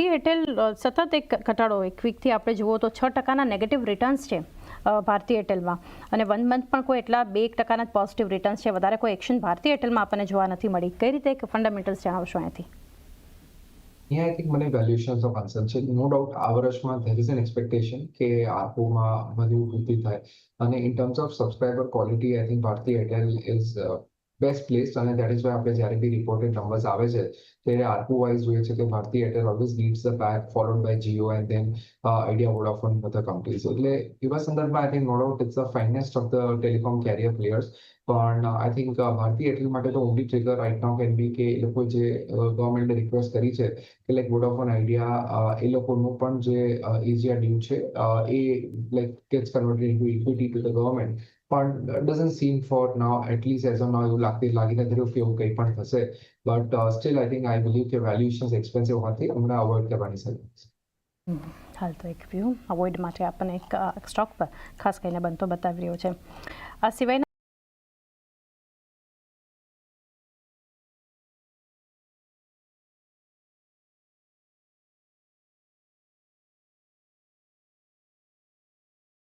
Airtel સતત એક ઘટાડો એક વીકથી આપણે જુઓ તો 6% નેગેટિવ રિટર્ન્સ છે ભારતીય એરટેલમાં, અને 1 મંથ પણ કોઈ એટલા 2% જ પોઝિટિવ રિટર્ન્સ છે. વધારે કોઈ એક્શન ભારતીય એરટેલમાં આપણને જોવા નથી મળી. કઈ રીતે એક ફંડામેન્ટલ્સ જણાવશો અહીંયાથી? Yeah, I think મને વેલ્યુએશન્સનો કન્સર્ન છે. નો ડાઉટ આ વર્ષમાં there is an expectation કે આરપુમાં વધુ વૃદ્ધિ થાય, અને in terms of subscriber quality I think ભારતીય એરટેલ is બેસ્ટ પ્લેસ, અને દેટ ઇઝ વાય આપણે જ્યારે બી રિપોર્ટેડ નંબર્સ આવે છે ત્યારે આરપુ વાઇઝ જોઈએ છે કે Bharti Airtel always leads the pack, followed by Jio and then Idea, Vodafone, બધા કંપનીઝ. એટલે એવા સંદર્ભમાં I think no doubt it's the finest of the telecom carrier players. પણ આઈ થિંક ભારતીય એરટેલ માટે તો only trigger right now can be કે એ લોકો જે ગવર્મેન્ટે રિક્વેસ્ટ કરી છે કે લાઈક વોડાફોન, આઈડિયા, એ લોકોનું પણ જે એઝિયા ડ્યુ છે એ like gets converted into equity to the government. પણ doesn't seem for now, at least as of now એવું લાગી નથી રહ્યું કે એવું કંઈ પણ થશે. But still I think I believe કે વેલ્યુએશન્સ એક્સપેન્સિવ હોવાથી હમણાં અવોઇડ કરવાની સલાહ છે. હાલ તો એક વ્યૂ અવોઇડ માટે આપણને એક સ્ટોક પર ખાસ કરીને બનતો બતાવી રહ્યો છે. આ સિવાયના